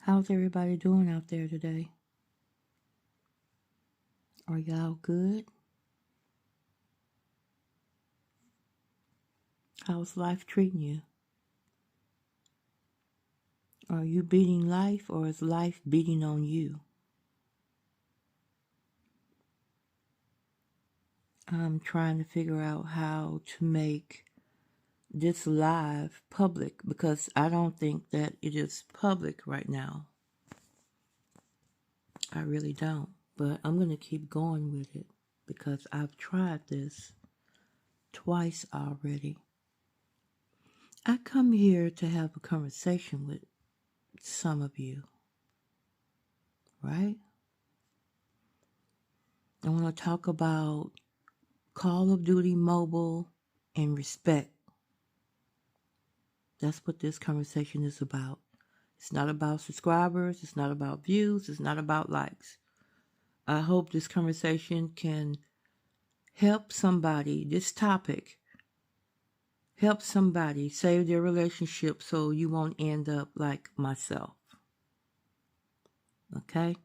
How's everybody doing out there today? Are y'all good? How's life treating you? Are you beating life or is life beating on you? I'm trying to figure out how to make this live public because I don't think that it is public right now. I really don't. But I'm going to keep going with it because I've tried this twice already. I come here to have a conversation with some of you, right? I want to talk about Call of Duty Mobile and respect. That's what this conversation is about. It's not about subscribers. It's not about views. It's not about likes. I hope this conversation can help somebody, this topic, help somebody save their relationship so you won't end up like myself. Okay?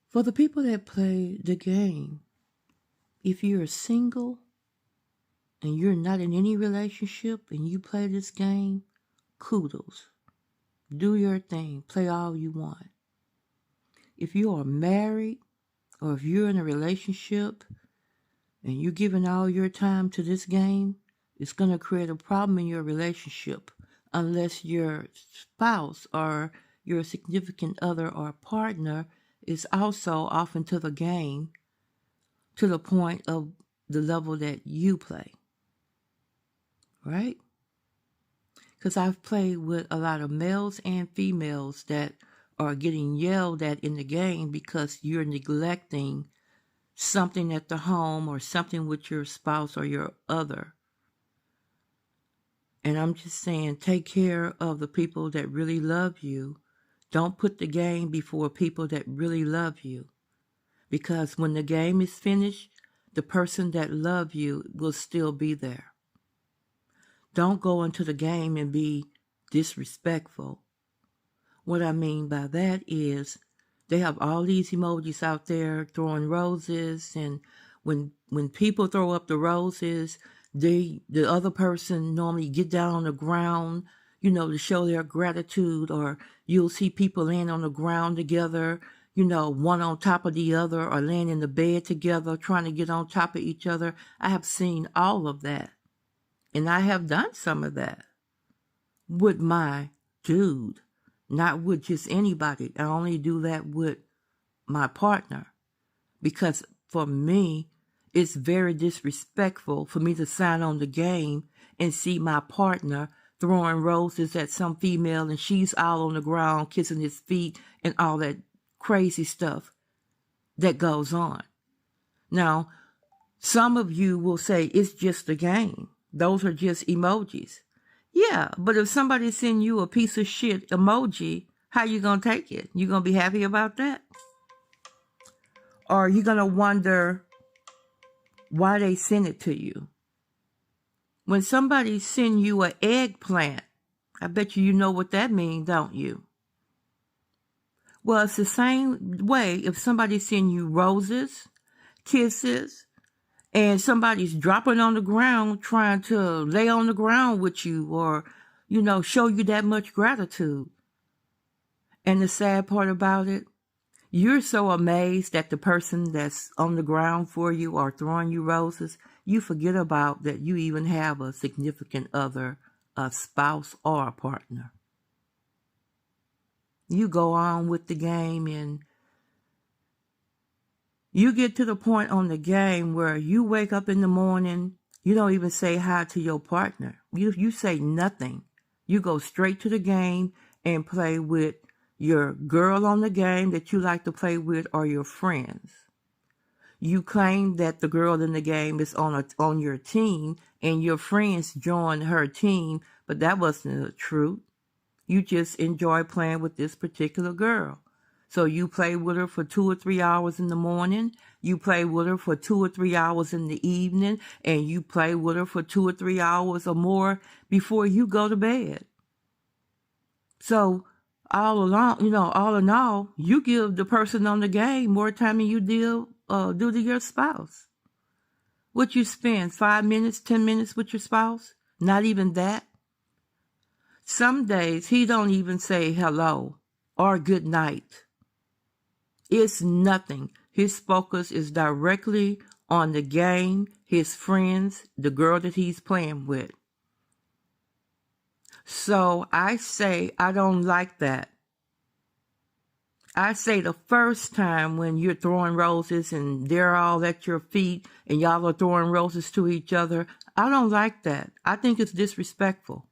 For the people that play the game, if you're single and you're not in any relationship and you play this game, kudos. Do your thing. Play all you want. If you are married or if you're in a relationship and you're giving all your time to this game, it's going to create a problem in your relationship unless your spouse or your significant other or partner is also off into the game to the point of the level that you play. Right? Because I've played with a lot of males and females that are getting yelled at in the game because you're neglecting something at the home or something with your spouse or your other. And I'm just saying, take care of the people that really love you. Don't put the game before people that really love you. Because when the game is finished, the person that loves you will still be there. Don't go into the game and be disrespectful. What I mean by that is they have all these emojis out there throwing roses, and when people throw up the roses, the other person normally get down on the ground, to show their gratitude, or you'll see people laying on the ground together, one on top of the other, or laying in the bed together, trying to get on top of each other. I have seen all of that. And I have done some of that with my dude, not with just anybody. I only do that with my partner because for me, it's very disrespectful for me to sign on the game and see my partner throwing roses at some female and she's all on the ground kissing his feet and all that crazy stuff that goes on. Now, some of you will say it's just a game. Those are just emojis. Yeah, but if somebody send you a piece of shit emoji, how you going to take it? You going to be happy about that? Or are you going to wonder why they send it to you? When somebody send you an eggplant, I bet you know what that means, don't you? Well, it's the same way if somebody send you roses, kisses, and somebody's dropping on the ground trying to lay on the ground with you or, show you that much gratitude. And the sad part about it, you're so amazed that the person that's on the ground for you or throwing you roses, you forget about that you even have a significant other, a spouse or a partner. You go on with the game and you get to the point on the game where you wake up in the morning, you don't even say hi to your partner. You say nothing. You go straight to the game and play with your girl on the game that you like to play with or your friends. You claim that the girl in the game is on your team and your friends join her team, but that wasn't the truth. You just enjoy playing with this particular girl. So you play with her for 2 or 3 hours in the morning, you play with her for 2 or 3 hours in the evening, and you play with her for 2 or 3 hours or more before you go to bed. So all along, all in all, you give the person on the game more time than you do to your spouse. What you spend 5 minutes, 10 minutes with your spouse? Not even that. Some days he don't even say hello or good night. It's nothing. His focus is directly on the game, his friends, the girl that he's playing with. So I say I don't like that. I say the first time when you're throwing roses and they're all at your feet and y'all are throwing roses to each other, I don't like that. I think it's disrespectful.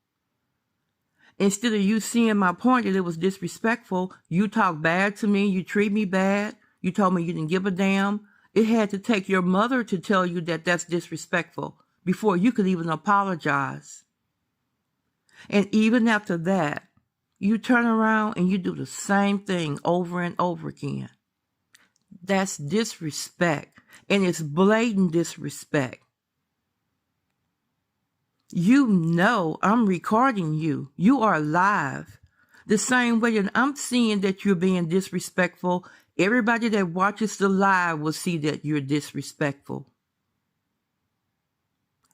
Instead of you seeing my point that it was disrespectful, you talk bad to me, you treat me bad, you told me you didn't give a damn. It had to take your mother to tell you that that's disrespectful before you could even apologize. And even after that, you turn around and you do the same thing over and over again. That's disrespect, and it's blatant disrespect. You know I'm recording you. You are live. The same way that I'm seeing that you're being disrespectful, everybody that watches the live will see that you're disrespectful.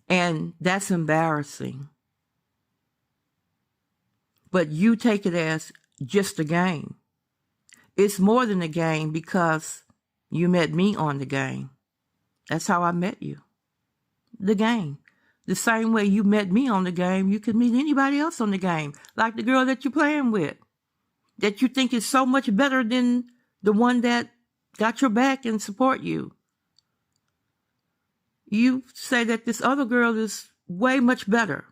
And that's embarrassing. But you take it as just a game. It's more than a game because you met me on the game. That's how I met you. The game. The same way you met me on the game, you could meet anybody else on the game. Like the girl that you're playing with. That you think is so much better than the one that got your back and support you. You say that this other girl is way much better.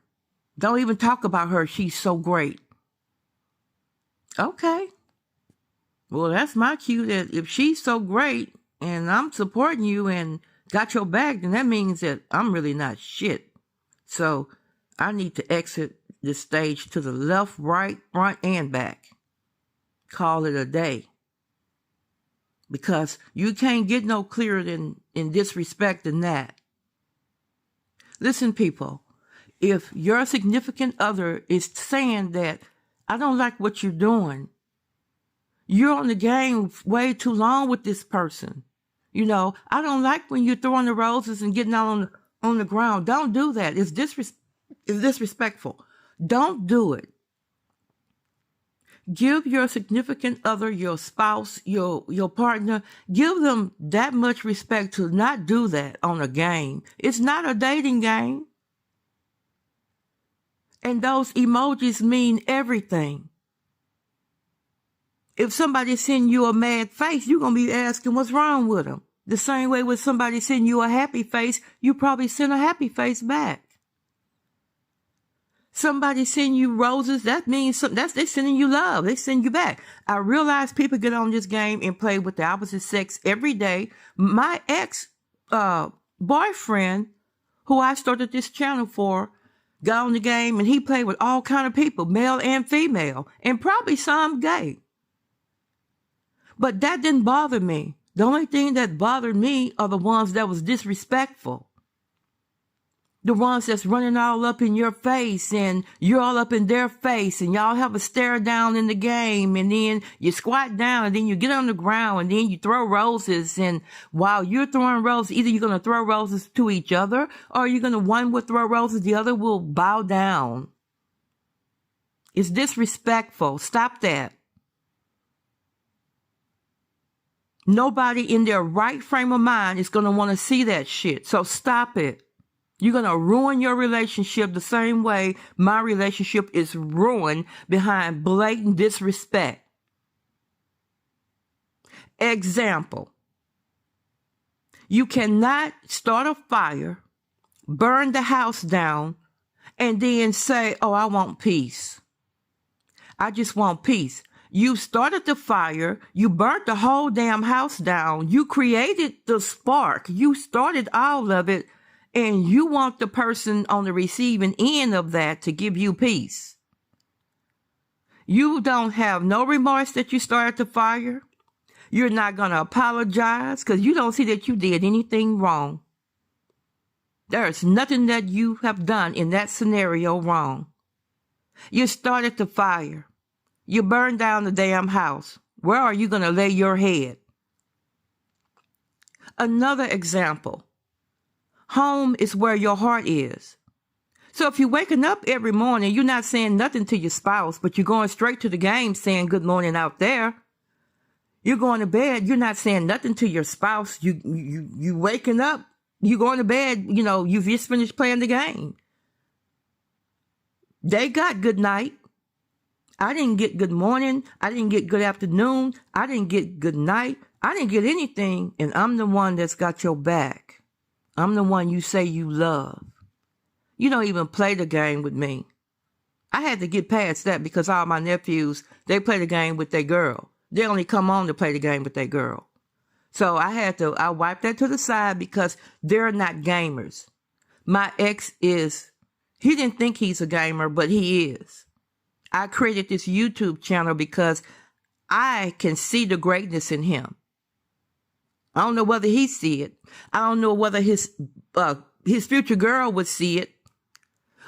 Don't even talk about her. She's so great. Okay. Well, that's my cue that if she's so great and I'm supporting you and got your back, then that means that I'm really not shit. So I need to exit the stage to the left, right, front, and back. Call it a day. Because you can't get no clearer in disrespect than that. Listen, people, if your significant other is saying that I don't like what you're doing, you're on the game way too long with this person. I don't like when you're throwing the roses and getting out on the ground. Don't do that. It's disrespectful. Don't do it. Give your significant other, your spouse, your partner, give them that much respect to not do that on a game. It's not a dating game. And those emojis mean everything. If somebody send you a mad face, you're going to be asking what's wrong with them. The same way when somebody send you a happy face, you probably send a happy face back. Somebody send you roses, that means they sending you love. They send you back. I realize people get on this game and play with the opposite sex every day. My ex-boyfriend, who I started this channel for, got on the game and he played with all kind of people, male and female, and probably some gay. But that didn't bother me. The only thing that bothered me are the ones that was disrespectful. The ones that's running all up in your face and you're all up in their face and y'all have a stare down in the game and then you squat down and then you get on the ground and then you throw roses, and while you're throwing roses, either you're going to throw roses to each other or you're going to, one will throw roses, the other will bow down. It's disrespectful. Stop that. Nobody in their right frame of mind is going to want to see that shit. So stop it. You're going to ruin your relationship the same way my relationship is ruined behind blatant disrespect. Example. You cannot start a fire, burn the house down, and then say, oh, I want peace. I just want peace. You started the fire, you burnt the whole damn house down, you created the spark, you started all of it, and you want the person on the receiving end of that to give you peace. You don't have no remorse that you started the fire. You're not going to apologize because you don't see that you did anything wrong. There's nothing that you have done in that scenario wrong. You started the fire. You burn down the damn house. Where are you going to lay your head? Another example. Home is where your heart is. So if you're waking up every morning, you're not saying nothing to your spouse, but you're going straight to the game saying good morning out there. You're going to bed, you're not saying nothing to your spouse. You waking up, you going to bed, you've just finished playing the game. They got good night. I didn't get good morning. I didn't get good afternoon. I didn't get good night. I didn't get anything, and I'm the one that's got your back. I'm the one you say you love. You don't even play the game with me. I had to get past that because all my nephews, they play the game with their girl. They only come on to play the game with their girl. So I wiped that to the side because they're not gamers. My ex he didn't think he's a gamer, but he is. I created this YouTube channel because I can see the greatness in him. I don't know whether he see it. I don't know whether his future girl would see it,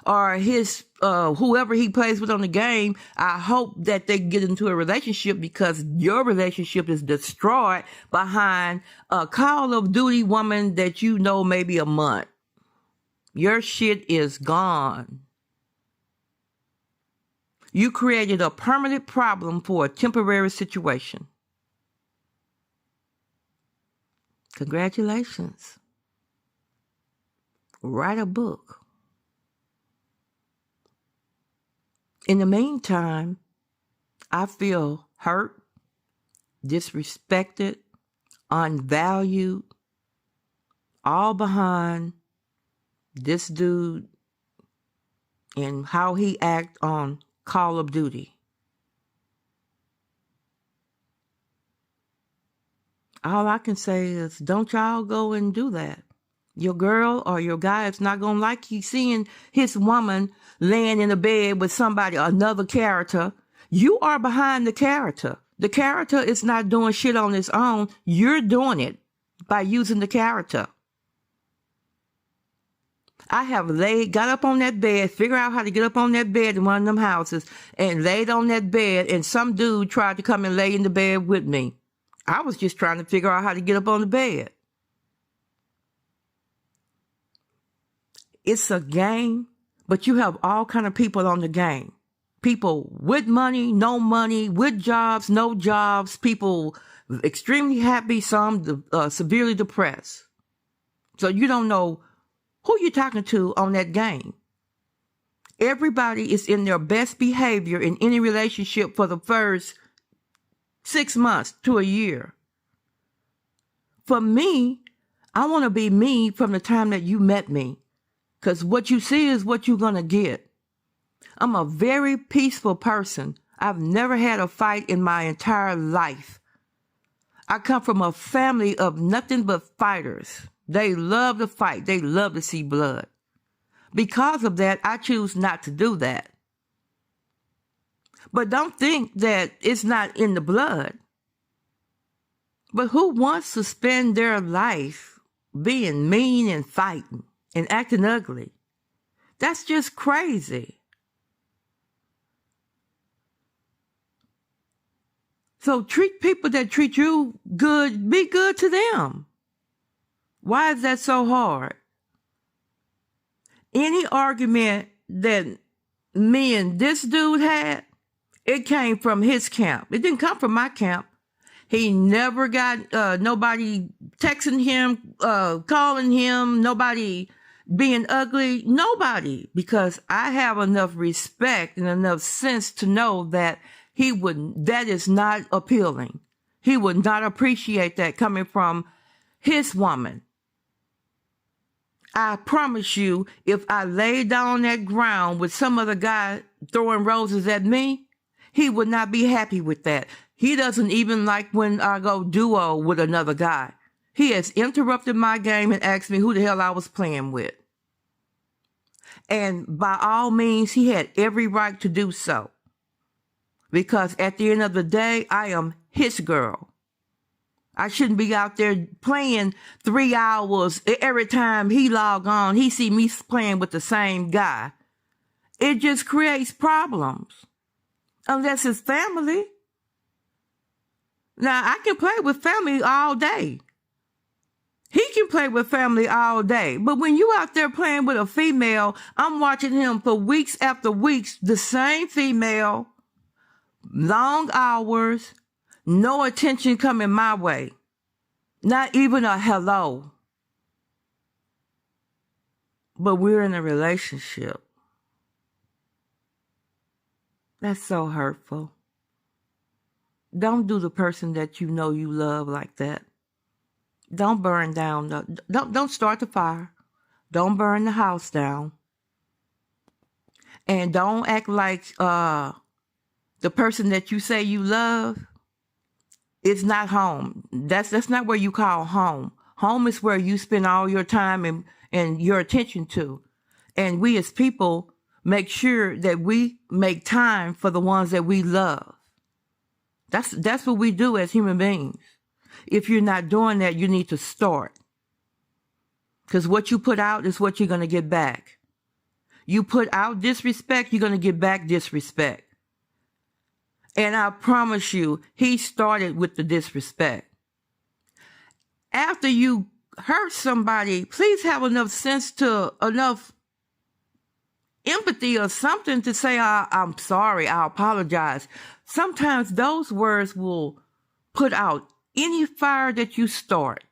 or his whoever he plays with on the game. I hope that they get into a relationship, because your relationship is destroyed behind a Call of Duty woman that you know maybe a month. Your shit is gone. You created a permanent problem for a temporary situation. Congratulations. Write a book. In the meantime, I feel hurt, disrespected, unvalued, all behind this dude and how he act on Call of Duty. All I can say is, don't y'all go and do that. Your girl or your guy is not going to like you seeing his woman laying in a bed with somebody, another character. You are behind the character. The character is not doing shit on its own. You're doing it by using the character. I have got up on that bed, figured out how to get up on that bed in one of them houses, and laid on that bed, and some dude tried to come and lay in the bed with me. I was just trying to figure out how to get up on the bed. It's a game, but you have all kind of people on the game. People with money, no money, with jobs, no jobs, people extremely happy, some severely depressed. So you don't know who you're talking to on that game. Everybody is in their best behavior in any relationship for the first 6 months to a year. For me, I want to be me from the time that you met me, because what you see is what you're going to get. I'm a very peaceful person. I've never had a fight in my entire life. I come from a family of nothing but fighters. They love to fight. They love to see blood. Because of that, I choose not to do that. But don't think that it's not in the blood. But who wants to spend their life being mean and fighting and acting ugly? That's just crazy. So treat people that treat you good, be good to them. Why is that so hard? Any argument that me and this dude had, it came from his camp. It didn't come from my camp. He never got nobody texting him, calling him, nobody being ugly, nobody. Because I have enough respect and enough sense to know that that is not appealing. He would not appreciate that coming from his woman. I promise you, if I laid down on that ground with some other guy throwing roses at me, he would not be happy with that. He doesn't even like when I go duo with another guy. He has interrupted my game and asked me who the hell I was playing with. And by all means, he had every right to do so. Because at the end of the day, I am his girl. I shouldn't be out there playing 3 hours every time he log on. He see me playing with the same guy. It just creates problems. unless it's family. Now, I can play with family all day. He can play with family all day. But when you out there playing with a female, I'm watching him for weeks after weeks, the same female, long hours, no attention coming my way. Not even a hello. But we're in a relationship. That's so hurtful. Don't do the person that you know you love like that. Don't burn down. Don't start the fire. Don't burn the house down. And don't act like the person that you say you love is not home. That's not where you call home. Home is where you spend all your time and your attention to. And we as people make sure that we make time for the ones that we love. That's what we do as human beings. If you're not doing that, you need to start. Because what you put out is what you're going to get back. You put out disrespect, you're going to get back disrespect. And I promise you, he started with the disrespect. After you hurt somebody, please have enough sense enough empathy or something to say, I'm sorry, I apologize. Sometimes those words will put out any fire that you start.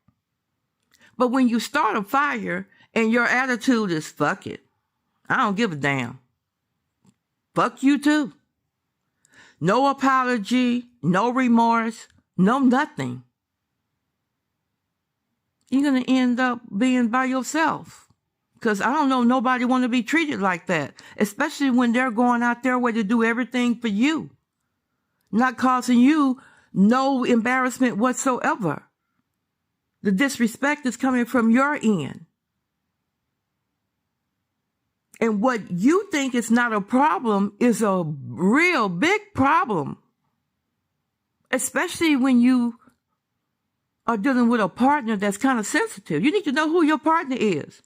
But when you start a fire and your attitude is, fuck it, I don't give a damn. Fuck you too. No apology, no remorse, no nothing. You're going to end up being by yourself. Because I don't know, nobody want to be treated like that. Especially when they're going out their way to do everything for you. Not causing you no embarrassment whatsoever. The disrespect is coming from your end. And what you think is not a problem is a real big problem. Especially when you are dealing with a partner that's kind of sensitive. You need to know who your partner is.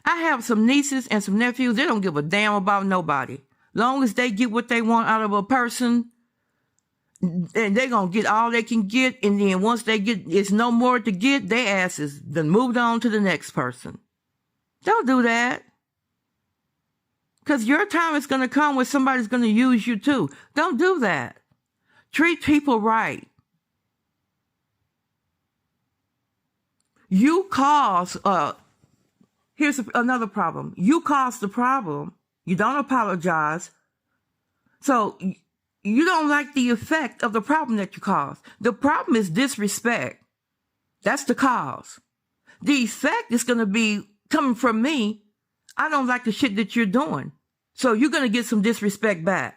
I have some nieces and some nephews. They don't give a damn about nobody. Long as they get what they want out of a person, and they're going to get all they can get. And then once they get, it's no more to get, their asses then moved on to the next person. Don't do that. Because your time is going to come when somebody's going to use you too. Don't do that. Treat people right. You cause, here's another problem. You cause the problem. You don't apologize. So you don't like the effect of the problem that you caused. The problem is disrespect. That's the cause. The effect is going to be coming from me. I don't like the shit that you're doing. So you're going to get some disrespect back.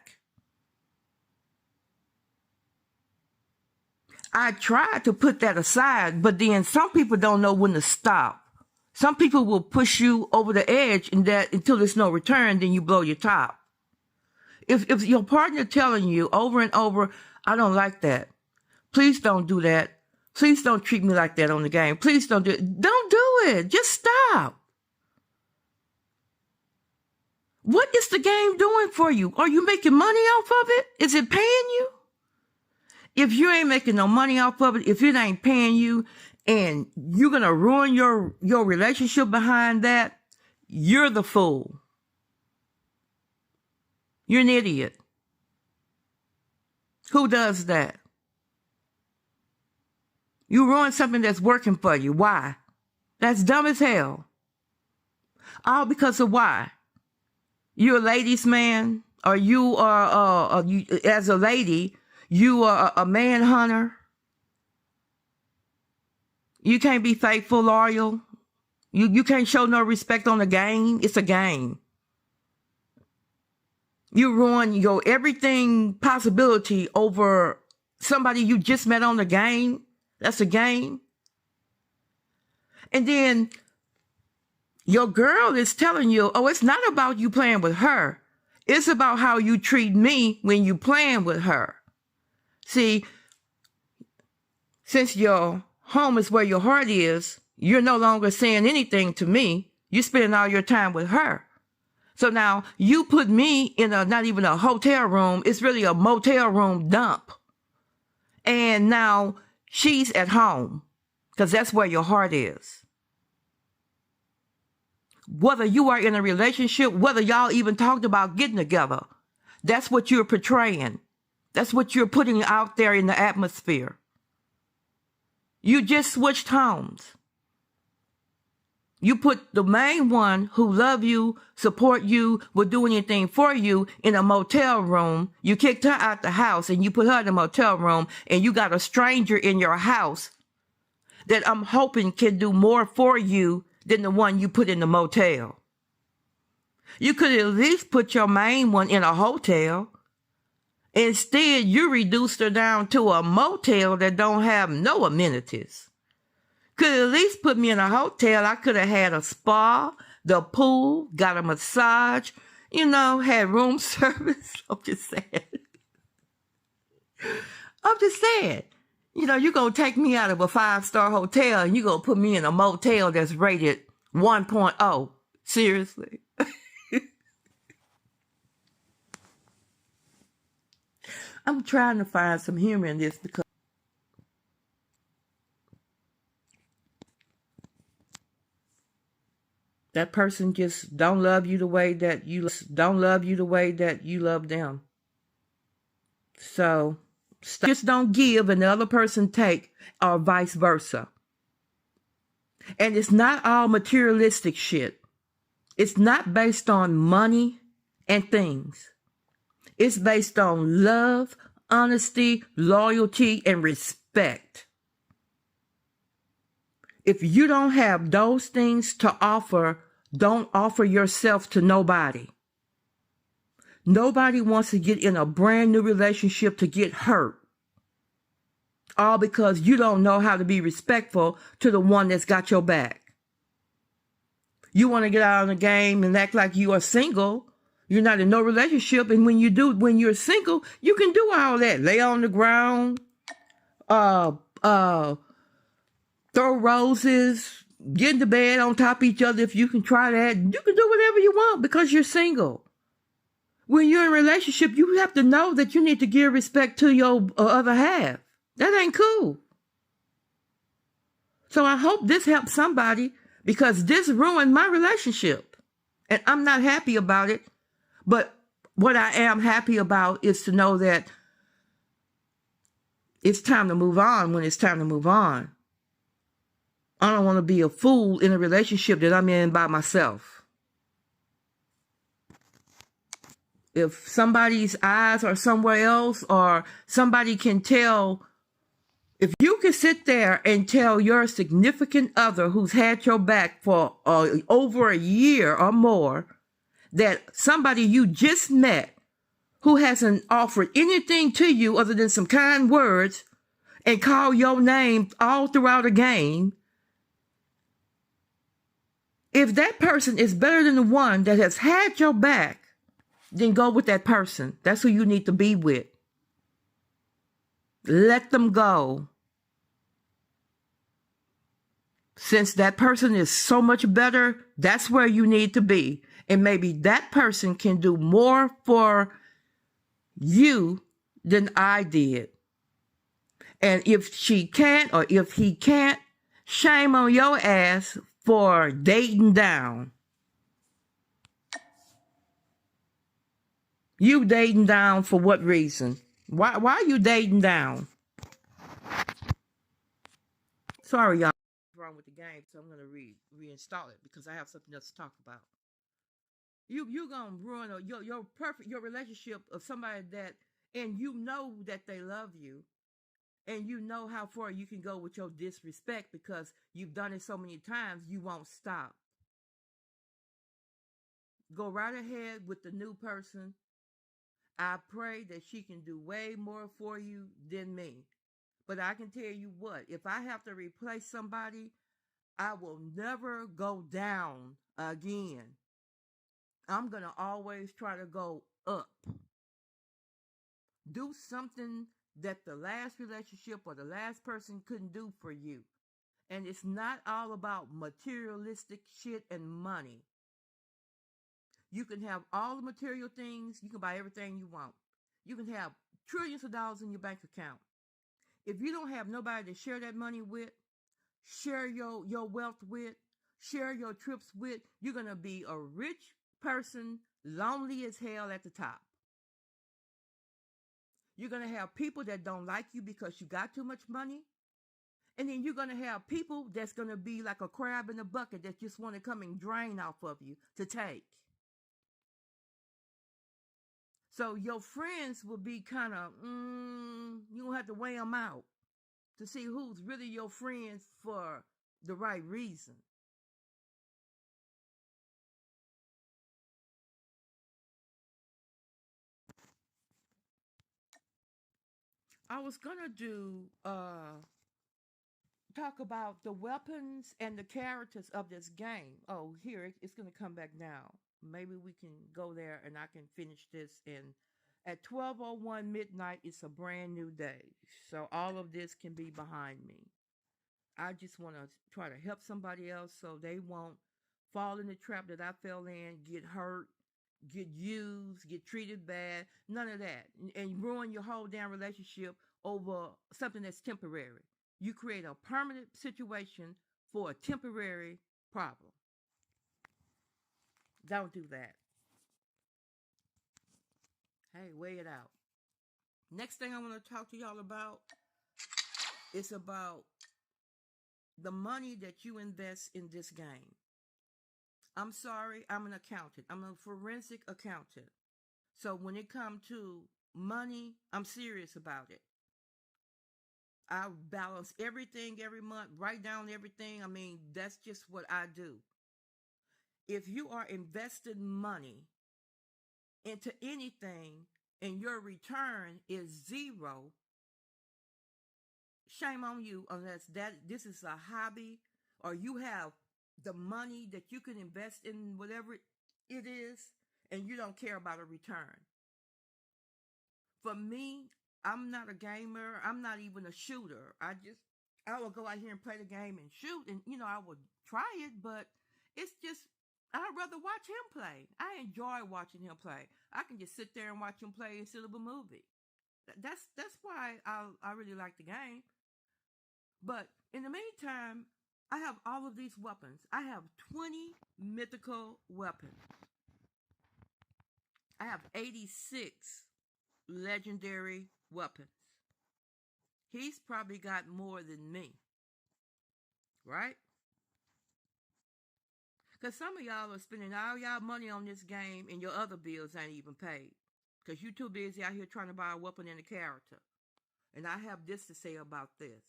I tried to put that aside, but then some people don't know when to stop. Some people will push you over the edge and that until there's no return, then you blow your top. If your partner telling you over and over, I don't like that. Please don't do that. Please don't treat me like that on the game. Please don't do it. Don't do it. Just stop. What is the game doing for you? Are you making money off of it? Is it paying you? If you ain't making no money off of it, if it ain't paying you, and you're going to ruin your relationship behind that, you're the fool. You're an idiot. Who does that? You ruin something that's working for you. Why? That's dumb as hell. All because of why? You're a ladies' man, or you are, as a lady, you are a man hunter. You can't be faithful, loyal. You can't show no respect on the game. It's a game. You ruin your everything possibility over somebody you just met on the game. That's a game. And then your girl is telling you, oh, it's not about you playing with her. It's about how you treat me when you playing with her. See, since your home is where your heart is, you're no longer saying anything to me. You're spending all your time with her. So now you put me in a not even a hotel room, it's really a motel room dump. And now she's at home because that's where your heart is. Whether you are in a relationship, whether y'all even talked about getting together, that's what you're portraying. That's what you're putting out there in the atmosphere. You just switched homes. You put the main one who love you, support you, will do anything for you in a motel room. You kicked her out the house and you put her in a motel room, and you got a stranger in your house that I'm hoping can do more for you than the one you put in the motel. You could at least put your main one in a hotel. Instead, you reduced her down to a motel that don't have no amenities. Could at least put me in a hotel. I could have had a spa, the pool, got a massage, had room service. I'm just saying. You're going to take me out of a 5-star hotel and you're going to put me in a motel that's rated 1.0. Seriously? I'm trying to find some humor in this because that person just don't love you the way that you love them. So just don't give and the other person take, or vice versa. And it's not all materialistic shit. It's not based on money and things. It's based on love, honesty, loyalty, and respect. If you don't have those things to offer, don't offer yourself to nobody. Nobody wants to get in a brand new relationship to get hurt. All because you don't know how to be respectful to the one that's got your back. You want to get out of the game and act like you are single. You're not in no relationship. And when you're single, you can do all that. Lay on the ground, throw roses, get into bed on top of each other. If you can try that, you can do whatever you want because you're single. When you're in a relationship, you have to know that you need to give respect to your other half. That ain't cool. So I hope this helps somebody because this ruined my relationship. And I'm not happy about it. But what I am happy about is to know that it's time to move on when it's time to move on. I don't want to be a fool in a relationship that I'm in by myself. If somebody's eyes are somewhere else or somebody can tell, if you can sit there and tell your significant other who's had your back for over a year or more that somebody you just met who hasn't offered anything to you other than some kind words and call your name all throughout a game, if that person is better than the one that has had your back, then go with that person. That's who you need to be with. Let them go. Since that person is so much better, that's where you need to be. And maybe that person can do more for you than I did. And if she can't or if he can't, shame on your ass for dating down. You dating down for what reason? Why are you dating down? Sorry, y'all. What's wrong with the game? So I'm gonna reinstall it because I have something else to talk about. You gonna ruin your relationship of somebody that, and you know that they love you, and you know how far you can go with your disrespect because you've done it so many times. You won't stop. Go right ahead with the new person. I pray that she can do way more for you than me. But I can tell you what, if I have to replace somebody, I will never go down again. I'm going to always try to go up. Do something that the last relationship or the last person couldn't do for you. And it's not all about materialistic shit and money. You can have all the material things. You can buy everything you want. You can have trillions of dollars in your bank account. If you don't have nobody to share that money with, share your wealth with, share your trips with, you're going to be a rich person, lonely as hell at the top. You're going to have people that don't like you because you got too much money. And then you're going to have people that's going to be like a crab in a bucket that just want to come and drain off of you to take. So your friends will be kind of, you're going to have to weigh them out to see who's really your friends for the right reason. I was going to do talk about the weapons and the characters of this game. Oh, here, it's going to come back now. Maybe we can go there and I can finish this in at 12:01 midnight. It's a brand new day. So all of this can be behind me. I just want to try to help somebody else so they won't fall in the trap that I fell in, get hurt, get used, get treated bad, none of that, and ruin your whole damn relationship over something that's temporary. You create a permanent situation for a temporary problem. Don't do that. Hey, weigh it out. Next thing I want to talk to y'all about is about the money that you invest in this game. I'm sorry, I'm an accountant. I'm a forensic accountant. So when it comes to money, I'm serious about it. I balance everything every month, write down everything. I mean, that's just what I do. If you are investing money into anything and your return is zero, shame on you unless this is a hobby or you have the money that you can invest in whatever it is and you don't care about a return. For me, I'm not a gamer. I'm not even a shooter. I will go out here and play the game and shoot, and I would try it, but it's just I'd rather watch him play. I enjoy watching him play. I can just sit there and watch him play instead of a movie. That's why I really like the game. But in the meantime, I have all of these weapons. I have 20 mythical weapons. I have 86 legendary weapons. He's probably got more than me, right? Because some of y'all are spending all y'all money on this game and your other bills ain't even paid. Because you're too busy out here trying to buy a weapon and a character. And I have this to say about this.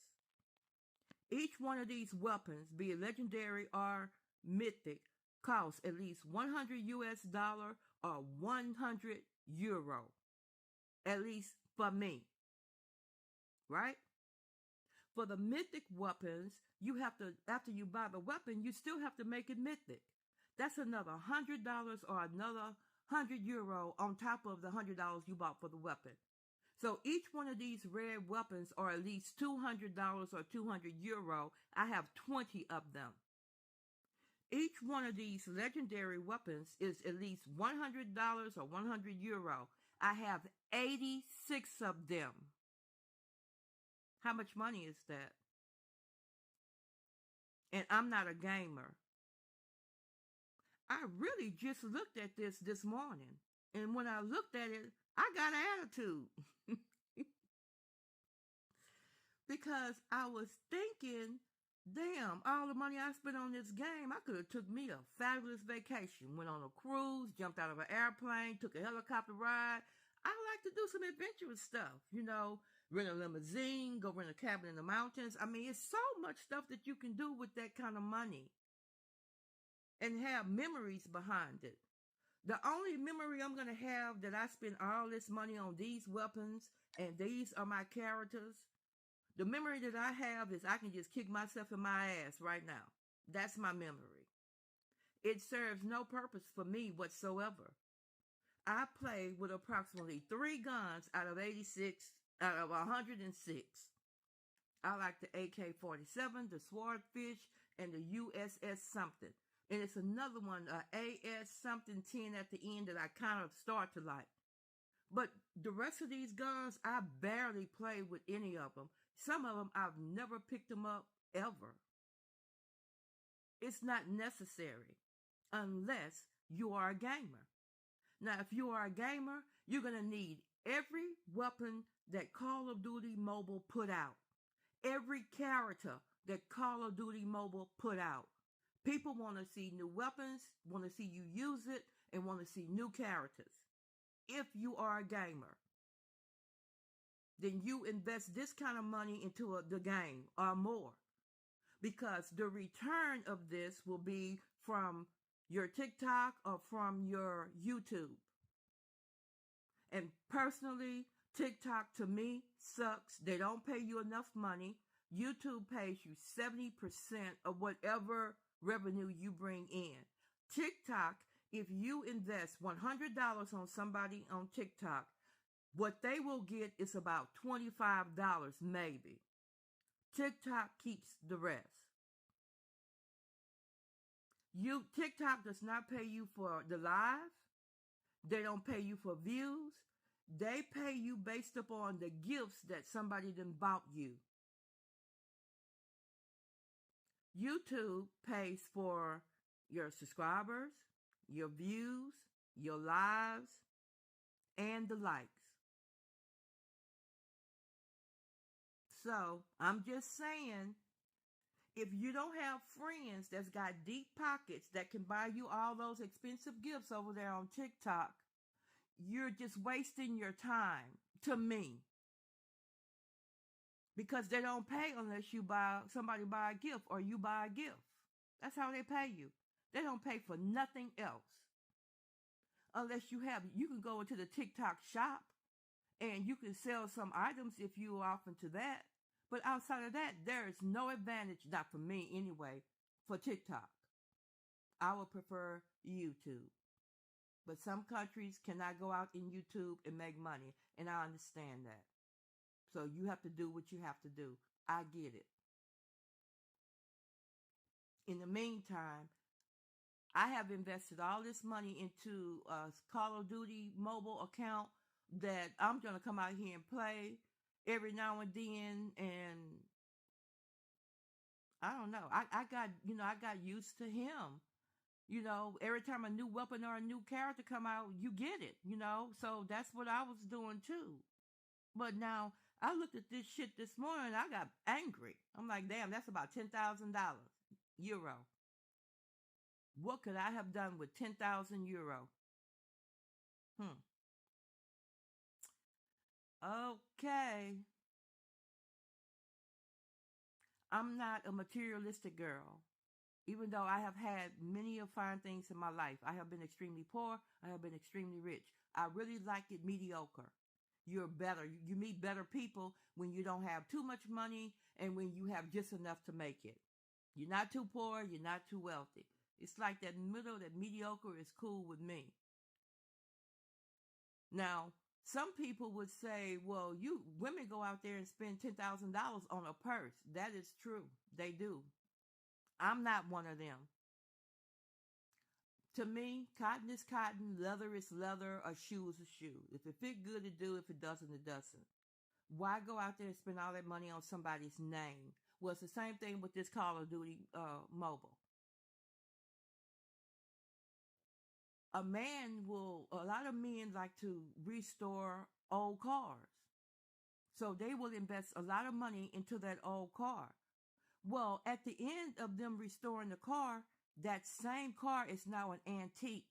Each one of these weapons, be it legendary or mythic, costs at least $100 or 100 euro. At least for me. Right? For the mythic weapons, you have to, after you buy the weapon, you still have to make it mythic. That's another $100 or another 100 euro on top of the $100 you bought for the weapon. So each one of these red weapons are at least $200 or 200 euro. I have 20 of them. Each one of these legendary weapons is at least $100 or 100 euro. I have 86 of them. How much money is that? And I'm not a gamer. I really just looked at this morning. And when I looked at it, I got an attitude. Because I was thinking, damn, all the money I spent on this game, I could have took me a fabulous vacation. Went on a cruise, jumped out of an airplane, took a helicopter ride. I like to do some adventurous stuff, rent a limousine, go rent a cabin in the mountains. I mean, it's so much stuff that you can do with that kind of money and have memories behind it. The only memory I'm going to have that I spent all this money on these weapons and these are my characters, the memory that I have is I can just kick myself in my ass right now. That's my memory. It serves no purpose for me whatsoever. I play with approximately 3 guns out of 106. I like the AK-47, the Swordfish, and the USS something. And it's another one, AS something 10 at the end that I kind of start to like. But the rest of these guns, I barely play with any of them. Some of them, I've never picked them up ever. It's not necessary unless you are a gamer. Now, if you are a gamer, you're going to need every weapon that Call of Duty Mobile put out. Every character that Call of Duty Mobile put out. People want to see new weapons, want to see you use it, and want to see new characters. If you are a gamer, then you invest this kind of money into the game or more. Because the return of this will be from your TikTok or from your YouTube. And personally, TikTok to me sucks. They don't pay you enough money. YouTube pays you 70% of whatever revenue you bring in. TikTok, if you invest $100 on somebody on TikTok, what they will get is about $25 maybe. TikTok keeps the rest. TikTok does not pay you for the live. They don't pay you for views. They pay you based upon the gifts that somebody done bought you. YouTube pays for your subscribers, your views, your lives, and the likes. So I'm just saying, if you don't have friends that's got deep pockets that can buy you all those expensive gifts over there on TikTok, you're just wasting your time, to me. Because they don't pay unless somebody buy a gift or you buy a gift. That's how they pay you. They don't pay for nothing else. Unless you can go into the TikTok shop and you can sell some items if you are off into that. But outside of that, there is no advantage, not for me anyway, for TikTok. I would prefer YouTube. But some countries cannot go out in YouTube and make money, and I understand that. So you have to do what you have to do. I get it. In the meantime, I have invested all this money into a Call of Duty mobile account that I'm going to come out here and play every now and then. And I don't know. I got used to him. Every time a new weapon or a new character come out, you get it, So that's what I was doing too. But now I looked at this shit this morning, I got angry. I'm like, damn, that's about $10,000 euro. What could I have done with 10,000 euro? Okay. I'm not a materialistic girl. Even though I have had many of fine things in my life. I have been extremely poor. I have been extremely rich. I really like it mediocre. You're better. You meet better people when you don't have too much money and when you have just enough to make it. You're not too poor. You're not too wealthy. It's like that middle, that mediocre is cool with me. Now, some people would say, well, women go out there and spend $10,000 on a purse. That is true. They do. I'm not one of them. To me, cotton is cotton, leather is leather, a shoe is a shoe. If it fit good, it do. If it doesn't, it doesn't. Why go out there and spend all that money on somebody's name? Well, it's the same thing with this Call of Duty mobile. A lot of men like to restore old cars. So they will invest a lot of money into that old car. Well, at the end of them restoring the car, that same car is now an antique.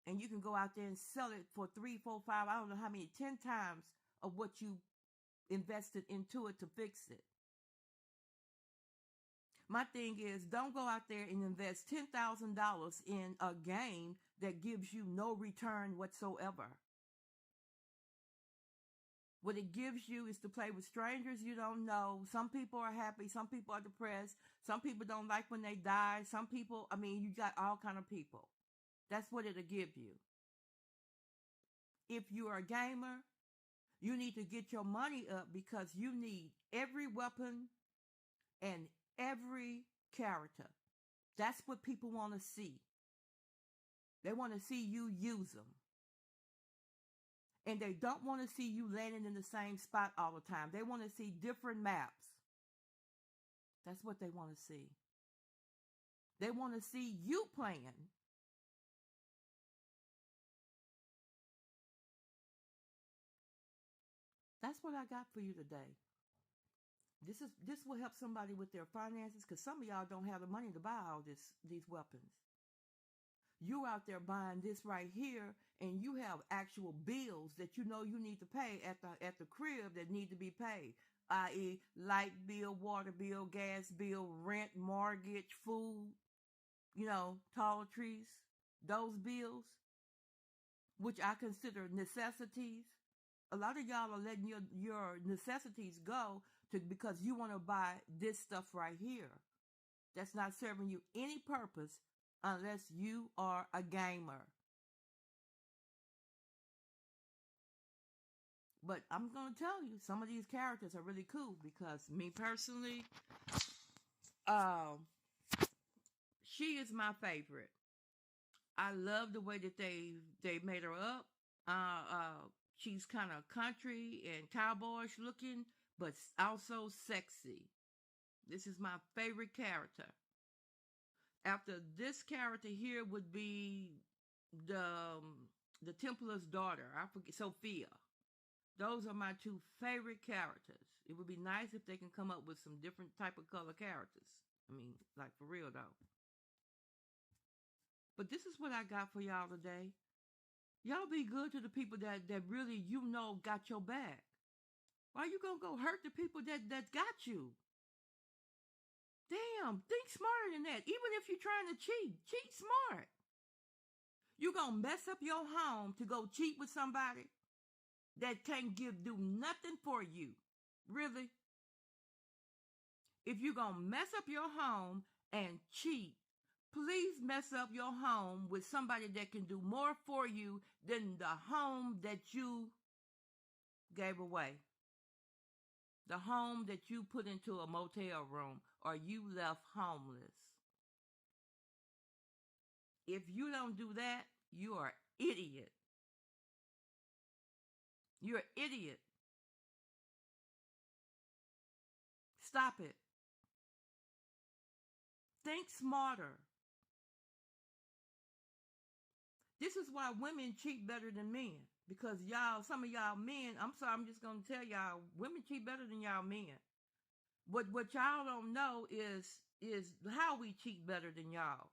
And you can go out there and sell it for 3, 4, 5, I don't know how many, 10 times of what you invested into it to fix it. My thing is, don't go out there and invest $10,000 in a game that gives you no return whatsoever. What it gives you is to play with strangers you don't know. Some people are happy. Some people are depressed. Some people don't like when they die. Some people, you got all kind of people. That's what it'll give you. If you're a gamer, you need to get your money up because you need every weapon and every character. That's what people want to see. They want to see you use them. And they don't want to see you landing in the same spot all the time. They want to see different maps. That's what they want to see. They want to see you playing. That's what I got for you today. This will help somebody with their finances, because some of y'all don't have the money to buy all these weapons. You out there buying this right here, and you have actual bills that you know you need to pay at the crib that need to be paid, i.e. light bill, water bill, gas bill, rent, mortgage, food, toiletries, those bills, which I consider necessities. A lot of y'all are letting your necessities go because you want to buy this stuff right here. That's not serving you any purpose unless you are a gamer. But I'm going to tell you, some of these characters are really cool, because me personally, she is my favorite. I love the way that they made her up. She's kind of country and cowboyish looking, but also sexy. This is my favorite character. After this character here would be the Templar's daughter. I forget, Sophia. Those are my two favorite characters. It would be nice if they can come up with some different type of color characters. I mean, like, for real though. But this is what I got for y'all today. Y'all be good to the people that really got your back. Why you gonna go hurt the people that got you? Damn, think smarter than that. Even if you're trying to cheat smart. You gonna mess up your home to go cheat with somebody that can't do nothing for you. Really? If you gonna mess up your home and cheat, please mess up your home with somebody that can do more for you than the home that you gave away. The home that you put into a motel room, or you left homeless. If you don't do that, you are an idiot. You're an idiot. Stop it. Think smarter. This is why women cheat better than men. Because some of y'all men, I'm sorry, I'm just going to tell y'all, women cheat better than y'all men. What y'all don't know is how we cheat better than y'all.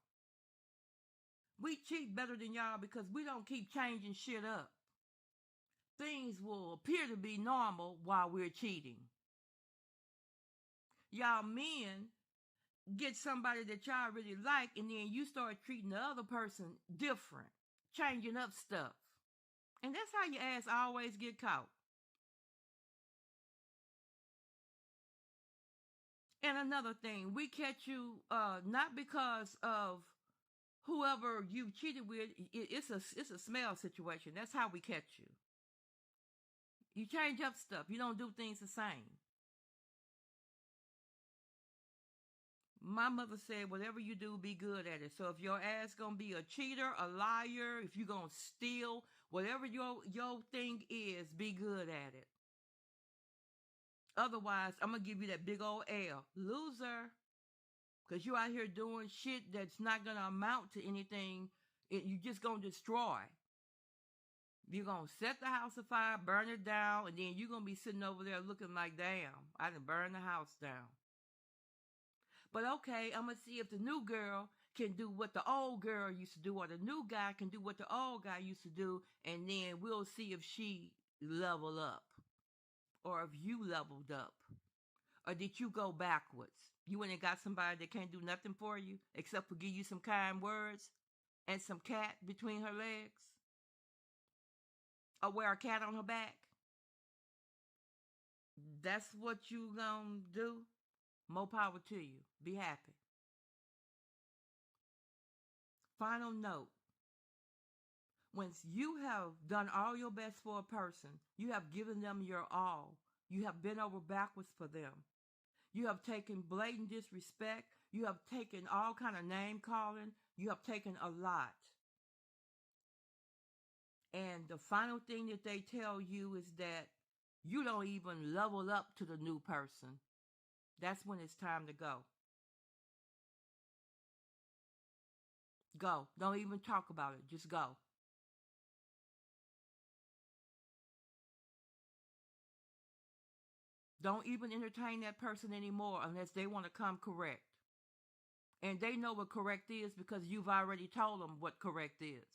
We cheat better than y'all because we don't keep changing shit up. Things will appear to be normal while we're cheating. Y'all men get somebody that y'all really like, and then you start treating the other person different, changing up stuff. And that's how your ass always get caught. And another thing, we catch you not because of whoever you cheated with. It's a smell situation. That's how we catch you. You change up stuff. You don't do things the same. My mother said, whatever you do, be good at it. So if your ass gonna be a cheater, a liar, if you gonna steal, whatever your thing is, be good at it. Otherwise, I'm gonna give you that big old L. Loser. Because you out here doing shit that's not gonna amount to anything. You just gonna destroy. You're gonna set the house afire, burn it down, and then you're gonna be sitting over there looking like, damn, I done burned the house down. But okay, I'm going to see if the new girl can do what the old girl used to do, or the new guy can do what the old guy used to do, and then we'll see if she level up, or if you leveled up, or did you go backwards? You went and got somebody that can't do nothing for you except for give you some kind words and some cat between her legs, or wear a cat on her back. That's what you gonna do? More power to you. Be happy. Final note. Once you have done all your best for a person, you have given them your all. You have bent over backwards for them. You have taken blatant disrespect. You have taken all kind of name calling. You have taken a lot. And the final thing that they tell you is that you don't even level up to the new person. That's when it's time to go. Go. Don't even talk about it. Just go. Don't even entertain that person anymore unless they want to come correct. And they know what correct is because you've already told them what correct is.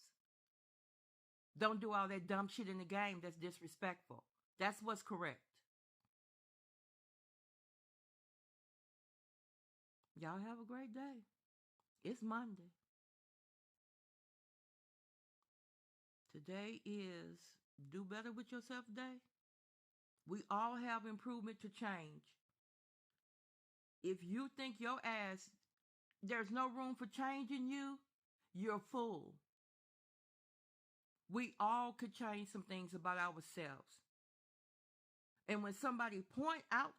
Don't do all that dumb shit in the game that's disrespectful. That's what's correct. Y'all have a great day. It's Monday. Today is Do Better With Yourself Day. We all have improvement to change. If you think your ass, there's no room for change in you, you're a fool. We all could change some things about ourselves. And when somebody point out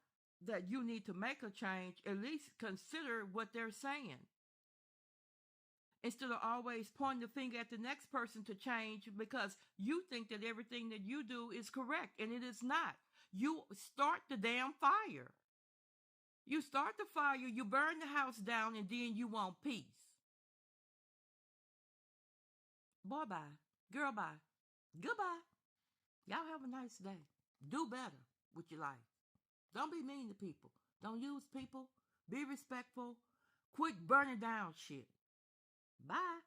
that you need to make a change, at least consider what they're saying. Instead of always pointing the finger at the next person to change because you think that everything that you do is correct, and it is not. You start the damn fire. You start the fire, you burn the house down, and then you want peace. Boy, bye. Girl, bye. Goodbye. Y'all have a nice day. Do better with your life. Don't be mean to people. Don't use people. Be respectful. Quit burning down shit. Bye.